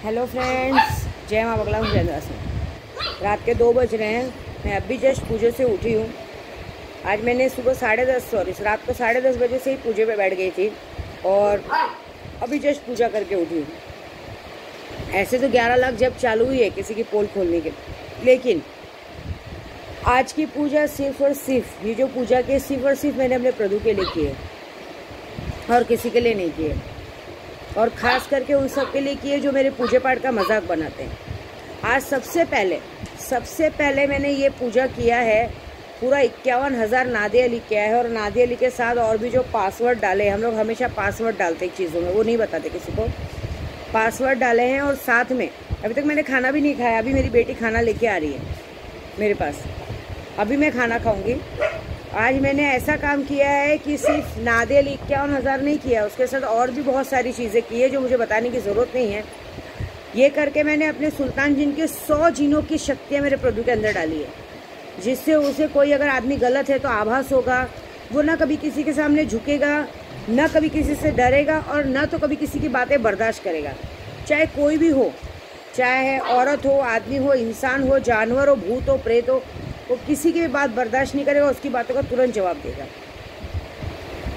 Hello friends, जय माँ बगला हूँ जयदास में। रात के 2 बज रहे हैं। मैं अभी जस्ट पूजे से उठी हूँ। आज मैंने सुबह रात को 10:30 बजे से ही पूजे पे बैठ गई थी और अभी जस्ट पूजा करके उठी हूँ। ऐसे तो 11 लाख जब चालू हुई है किसी की पोल खोलने के, लेकिन आज की पूजा सिर्फ और सिर्फ ये जो पूजा की सिर्फ और सिर्फ मैंने अपने प्रभु के लिए की है और किसी के लिए नहीं की है, और ख़ास करके उन सब के लिए किए जो मेरे पूजे पाठ का मजाक बनाते हैं। आज सबसे पहले मैंने ये पूजा किया है, पूरा 51,000 नादे अली किया है, और नादे अली के साथ और भी जो पासवर्ड डाले, हम लोग हमेशा पासवर्ड डालते हैं चीज़ों में, वो नहीं बताते किसी को, पासवर्ड डाले हैं। और साथ में अभी तक मैंने खाना भी नहीं खाया। अभी मेरी बेटी खाना लेके आ रही है मेरे पास, अभी मैं खाना खाऊंगी। आज मैंने ऐसा काम किया है कि सिर्फ नादे अली 51,000 नहीं किया, उसके साथ और भी बहुत सारी चीज़ें की है जो मुझे बताने की ज़रूरत नहीं है। ये करके मैंने अपने सुल्तान जिन के 100 जिनों की शक्तियाँ मेरे प्रभु के अंदर डाली है, जिससे उसे कोई अगर आदमी गलत है तो आभास होगा। वो ना कभी किसी के सामने झुकेगा, ना कभी किसी से डरेगा, और ना तो कभी किसी की बातें बर्दाश्त करेगा। चाहे कोई भी हो, चाहे औरत हो, आदमी हो, इंसान हो, जानवर हो, भूत हो, प्रेत हो, वो किसी की भी बात बर्दाश्त नहीं करेगा, उसकी बातों का तुरंत जवाब देगा।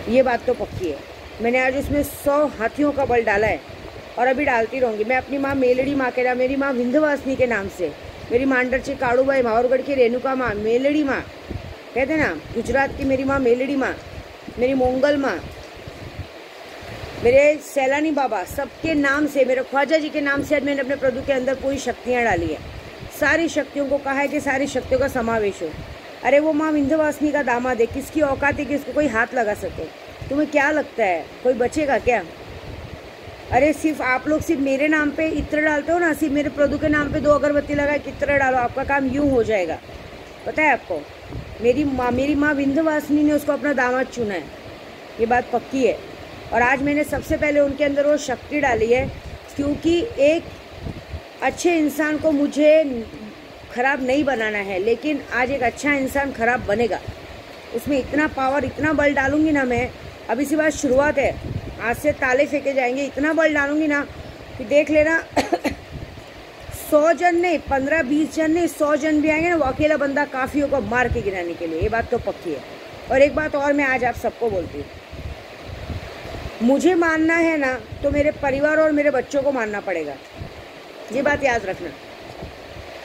ये बात तो पक्की है। मैंने आज उसमें 100 हाथियों का बल डाला है और अभी डालती रहूँगी। मैं अपनी माँ मेलड़ी माँ के नाम, मेरी माँ विंध्यवासिनी के नाम से, मेरी मांडरची काड़ूबाई, मावरगढ़ की रेणुका माँ, मेलड़ी माँ कहते ना, गुजरात की मेरी माँ मेलड़ी माँ, मेरी मोंगल माँ, मेरे सैलानी बाबा, सबके नाम से, मेरे ख्वाजा जी के नाम से आज मैंने अपने प्रभु के अंदर पूरी शक्तियाँ डाली है। सारी शक्तियों को कहा है कि सारी शक्तियों का समावेश हो। अरे वो माँ विंध्यवासिनी का दामाद है, किसकी औकात है कि इसको कोई हाथ लगा सके? तुम्हें क्या लगता है कोई बचेगा क्या? अरे सिर्फ आप लोग सिर्फ मेरे नाम पे इत्र डालते हो ना, सिर्फ मेरे प्रभु के नाम पे 2 अगरबत्ती लगा के इत्र डालो, आपका काम यूं हो जाएगा। पता है आपको, मेरी माँ विंध्यवासिनी ने उसको अपना दामाद चुना है, ये बात पक्की है। और आज मैंने सबसे पहले उनके अंदर वो शक्ति डाली है, क्योंकि एक अच्छे इंसान को मुझे खराब नहीं बनाना है, लेकिन आज एक अच्छा इंसान खराब बनेगा। उसमें इतना पावर, इतना बल डालूंगी ना मैं, अभी सी बात शुरुआत है, आज से ताले फेंके जाएंगे। इतना बल डालूंगी ना कि देख लेना 100 जन नहीं, 15-20 जन नहीं, 100 जन भी आएंगे ना, वो अकेला बंदा काफ़ी होगा मार के गिराने के लिए। ये बात तो पक्की है। और एक बात और मैं आज आप सबको बोलती हूँ, मुझे मानना है ना तो मेरे परिवार और मेरे बच्चों को मानना पड़ेगा। ये बात याद रखना।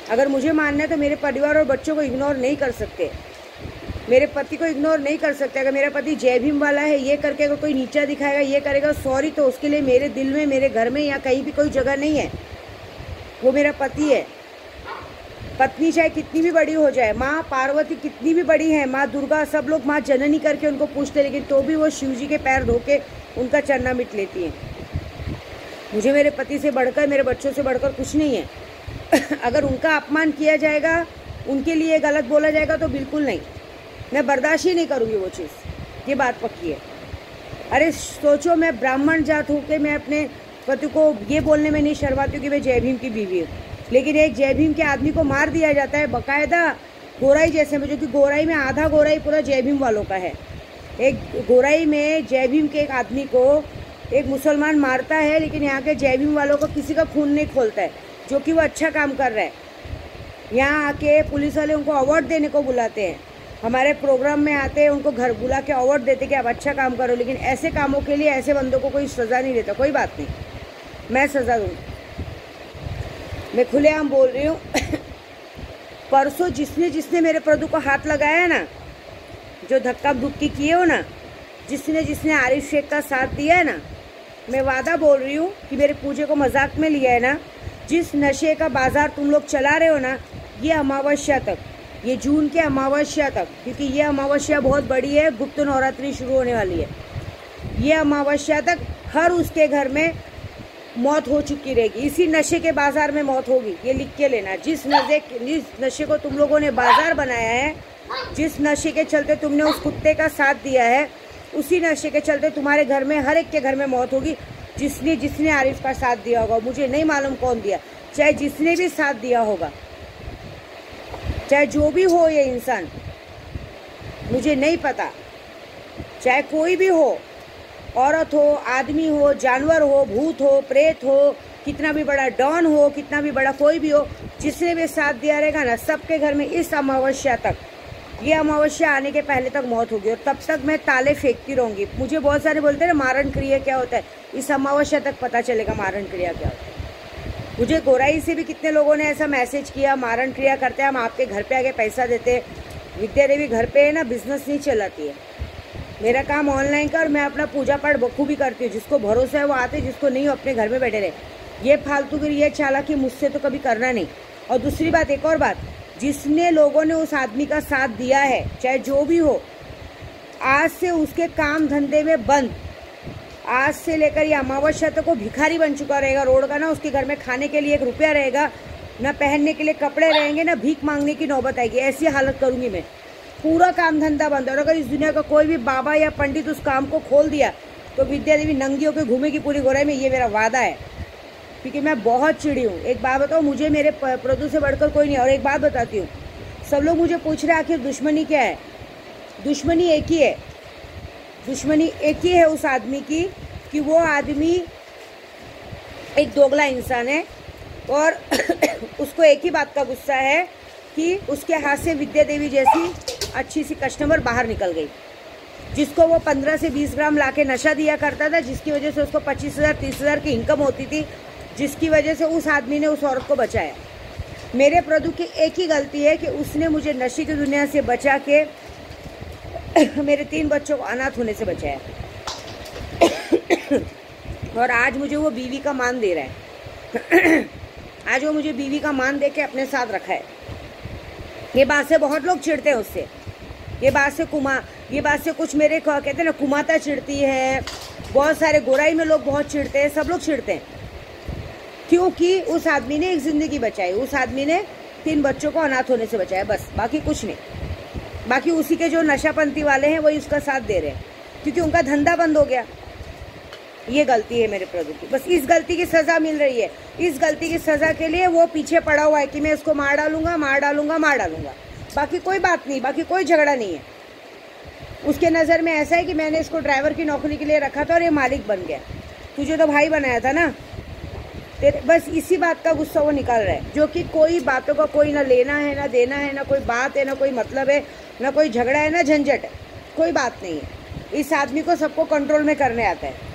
अगर मुझे मानना है तो मेरे परिवार और बच्चों को इग्नोर नहीं कर सकते, मेरे पति को इग्नोर नहीं कर सकते। अगर मेरा पति जय भीम वाला है, ये करके अगर कोई नीचा दिखाएगा, ये करेगा, सॉरी, तो उसके लिए मेरे दिल में, मेरे घर में या कहीं भी कोई जगह नहीं है। वो मेरा पति है। पत्नी चाहे कितनी भी बड़ी हो जाए, माँ पार्वती कितनी भी बड़ी है, माँ दुर्गा, सब लोग माँ जननी करके उनको पूछते, लेकिन तो भी वो शिव जी के पैर धो के उनका चरना मिट लेती हैं। मुझे मेरे पति से बढ़कर, मेरे बच्चों से बढ़कर कुछ नहीं है। अगर उनका अपमान किया जाएगा, उनके लिए गलत बोला जाएगा, तो बिल्कुल नहीं, मैं बर्दाश्त ही नहीं करूँगी वो चीज़। ये बात पक्की है। अरे सोचो, मैं ब्राह्मण जात हूँ कि मैं अपने पति को ये बोलने में नहीं शर्माती हूँ कि मैं जय भीम की बीवी हूँ, लेकिन एक जय भीम के आदमी को मार दिया जाता है बाकायदा गोराई जैसे में, जो कि गोराई में आधा गोराई पूरा जय भीम वालों का है। एक गोराई में जय भीम के एक आदमी को एक मुसलमान मारता है, लेकिन यहाँ के जय भीम वालों को किसी का खून नहीं खोलता है, जो कि वो अच्छा काम कर रहा है। यहाँ आके पुलिस वाले उनको अवार्ड देने को बुलाते हैं, हमारे प्रोग्राम में आते हैं, उनको घर बुला के अवार्ड देते कि आप अच्छा काम करो, लेकिन ऐसे कामों के लिए ऐसे बंदों को कोई सज़ा नहीं देता। कोई बात नहीं, मैं सज़ा दूँ, मैं खुलेआम बोल रही हूँ। परसों जिसने मेरे प्रभु को हाथ लगाया है ना, जो धक्का धुक्की किए हो ना, जिसने आरिफ शेख का साथ दिया है ना, मैं वादा बोल रही हूँ कि मेरे पूजे को मजाक में लिया है ना, जिस नशे का बाजार तुम लोग चला रहे हो ना, ये अमावस्या तक, ये जून के अमावस्या तक, क्योंकि ये अमावस्या बहुत बड़ी है, गुप्त नवरात्रि शुरू होने वाली है, ये अमावस्या तक हर उसके घर में मौत हो चुकी रहेगी। इसी नशे के बाजार में मौत होगी, ये लिख के लेना। जिस नशे को तुम लोगों ने बाजार बनाया है, जिस नशे के चलते तुमने उस कुत्ते का साथ दिया है, उसी नशे के चलते तुम्हारे घर में, हर एक के घर में मौत होगी। जिसने आरिफ का साथ दिया होगा, मुझे नहीं मालूम कौन दिया, चाहे जिसने भी साथ दिया होगा, चाहे जो भी हो ये इंसान, मुझे नहीं पता, चाहे कोई भी हो, औरत हो, आदमी हो, जानवर हो, भूत हो, प्रेत हो, कितना भी बड़ा डॉन हो, कितना भी बड़ा कोई भी हो, जिसने भी साथ दिया रहेगा ना, सबके घर में इस अमावस्या तक, ये अमावस्या आने के पहले तक मौत होगी। और तब तक मैं ताले फेंकती रहूँगी। मुझे बहुत सारे बोलते हैं ना मारण क्रिया क्या होता है, इस अमावस्या तक पता चलेगा मारण क्रिया क्या होता है। मुझे गोराई से भी कितने लोगों ने ऐसा मैसेज किया, मारण क्रिया करते हैं हम, आपके घर पे आके पैसा देते हैं। विद्या देवी घर पे है ना, बिजनेस नहीं चलाती है। मेरा काम ऑनलाइन का, और मैं अपना पूजा पाठ बखूबी करती हूँ। जिसको भरोसा है वो आते, जिसको नहीं अपने घर में बैठे रहे। ये फालतूगिरी, ये चालाकी मुझसे तो कभी करना नहीं। और दूसरी बात, एक और बात, जिसने लोगों ने उस आदमी का साथ दिया है, चाहे जो भी हो, आज से उसके काम धंधे में बंद। आज से लेकर ये अमावस्या तक वो भिखारी बन चुका रहेगा रोड का। ना उसके घर में खाने के लिए 1 रुपया रहेगा, ना पहनने के लिए कपड़े रहेंगे, ना भीख मांगने की नौबत आएगी। ऐसी हालत करूंगी मैं। पूरा काम धंधा बंद। और अगर इस दुनिया का कोई भी बाबा या पंडित उस काम को खोल दिया तो विद्या देवी नंगी होकर घूमेगी पूरी गोराई में। ये मेरा वादा है, क्योंकि मैं बहुत चिड़ी हूँ। एक बात बताओ, मुझे मेरे प्रभु से बढ़कर कोई नहीं। और एक बात बताती हूँ, सब लोग मुझे पूछ रहे आखिर दुश्मनी क्या है। दुश्मनी एक ही है, दुश्मनी एक ही है उस आदमी की, कि वो आदमी एक दोगला इंसान है। और उसको एक ही बात का गुस्सा है कि उसके हाथ से विद्या देवी जैसी अच्छी सी कस्टमर बाहर निकल गई, जिसको वो 15 से 20 ग्राम लाके नशा दिया करता था, जिसकी वजह से उसको 25,000 30,000 की इनकम होती थी, जिसकी वजह से उस आदमी ने उस औरत को बचाया। मेरे प्रभु की एक ही गलती है कि उसने मुझे नशे की दुनिया से बचा के मेरे 3 बच्चों को अनाथ होने से बचाया। और आज मुझे वो बीवी का मान दे रहा है। आज वो मुझे बीवी का मान दे के अपने साथ रखा है। ये बात से बहुत लोग चिढ़ते हैं उससे। ये बात से कुछ मेरे कहते हैं ना, कुमाता चिढ़ती है। बहुत सारे गोराई में लोग बहुत चिढ़ते हैं, सब लोग चिढ़ते हैं, क्योंकि उस आदमी ने एक जिंदगी बचाई। उस आदमी ने 3 बच्चों को अनाथ होने से बचाया, बस, बाकी कुछ नहीं। बाकी उसी के जो नशापंथी वाले हैं वही उसका साथ दे रहे हैं, क्योंकि उनका धंधा बंद हो गया। ये गलती है मेरे प्रभु की। बस इस गलती की सजा मिल रही है। इस गलती की सजा के लिए वो पीछे पड़ा हुआ है कि मैं इसको मार डालूंगा, मार डालूंगा, मार डालूंगा। बाकी कोई बात नहीं, बाकी कोई झगड़ा नहीं है। उसके नज़र में ऐसा है कि मैंने इसको ड्राइवर की नौकरी के लिए रखा था और ये मालिक बन गया। तुझे तो भाई बनाया था ना तेरे। बस इसी बात का गुस्सा वो निकाल रहा है, जो कि कोई बातों का कोई ना लेना है ना देना है, ना कोई बात है, ना कोई मतलब है, ना कोई झगड़ा है, ना झंझट है, कोई बात नहीं है। इस आदमी को सबको कंट्रोल में करने आता है।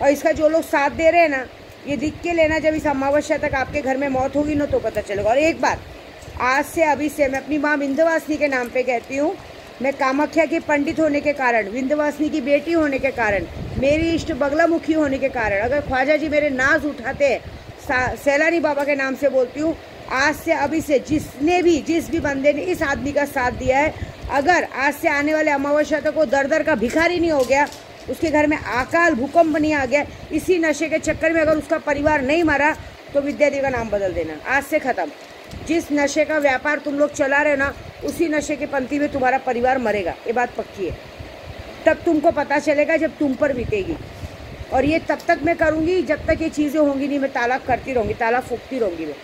और इसका जो लोग साथ दे रहे हैं ना, ये दिख के लेना, जब इस अमावस्या तक आपके घर में मौत होगी ना तो पता चलेगा। और एक बात, आज से अभी से मैं अपनी माँ विंध्यवासिनी के नाम पे कहती हूँ, मैं कामाख्या के पंडित होने के कारण, विंध्यवासिनी की बेटी होने के कारण, मेरी इष्ट बगलामुखी होने के कारण, अगर ख्वाजा जी मेरे नाज उठाते, सैलानी बाबा के नाम से बोलती हूँ, आज से अभी से जिस भी बंदे ने इस आदमी का साथ दिया है, अगर आज से आने वाले अमावस्या तक वो दर का भिखारी नहीं हो गया, उसके घर में अकाल भूकंप नहीं आ गया, इसी नशे के चक्कर में अगर उसका परिवार नहीं मरा, तो विद्या देवी का नाम बदल देना। आज से ख़त्म। जिस नशे का व्यापार तुम लोग चला रहे हो ना, उसी नशे के पंक्ति में तुम्हारा परिवार मरेगा, ये बात पक्की है। तब तुमको पता चलेगा जब तुम पर बीतेगी। और ये तब तक मैं करूँगी जब तक ये चीज़ें होंगी नहीं। मैं ताला करती रहूँगी, ताला फूकती रहूँगी। मैं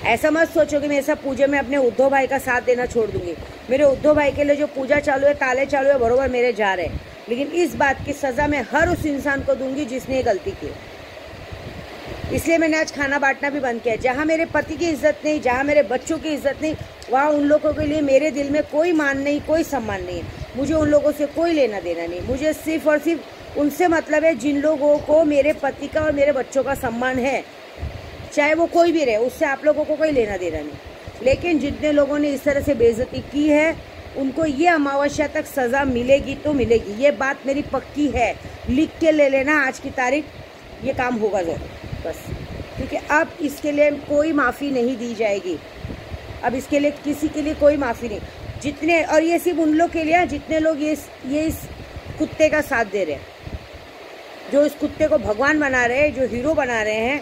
ऐसा मत सोचो कि मैं ऐसा पूजा में अपने उद्धव भाई का साथ देना छोड़ दूंगी। मेरे उद्धव भाई के लिए जो पूजा चालू है, ताले चालू है, बरोबर मेरे जा रहे हैं। लेकिन इस बात की सज़ा मैं हर उस इंसान को दूंगी जिसने ये गलती की। इसलिए मैंने आज खाना बांटना भी बंद किया। जहाँ मेरे पति की इज्जत नहीं, जहाँ मेरे बच्चों की इज्जत नहीं, वहाँ उन लोगों के लिए मेरे दिल में कोई मान नहीं, कोई सम्मान नहीं है। मुझे उन लोगों से कोई लेना देना नहीं। मुझे सिर्फ और सिर्फ उनसे मतलब है जिन लोगों को मेरे पति का और मेरे बच्चों का सम्मान है, चाहे वो कोई भी रहे, उससे आप लोगों को कोई लेना देना नहीं। लेकिन जितने लोगों ने इस तरह से बेइज्जती की है, उनको ये अमावस्या तक सज़ा मिलेगी तो मिलेगी। ये बात मेरी पक्की है, लिख के ले लेना आज की तारीख, ये काम होगा ज़रूर बस। क्योंकि अब इसके लिए कोई माफ़ी नहीं दी जाएगी। अब इसके लिए किसी के लिए कोई माफ़ी नहीं। जितने, और ये सिर्फ उन लोग के लिए जितने लोग ये इस कुत्ते का साथ दे रहे हैं, जो इस कुत्ते को भगवान बना रहे हैं, जो हीरो बना रहे हैं,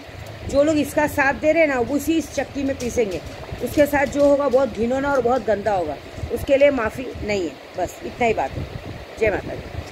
जो लोग इसका साथ दे रहे हैं ना, उसी इस चक्की में पीसेंगे। उसके साथ जो होगा बहुत घिनौना और बहुत गंदा होगा। उसके लिए माफ़ी नहीं है। बस इतना ही बात है। जय माता दी।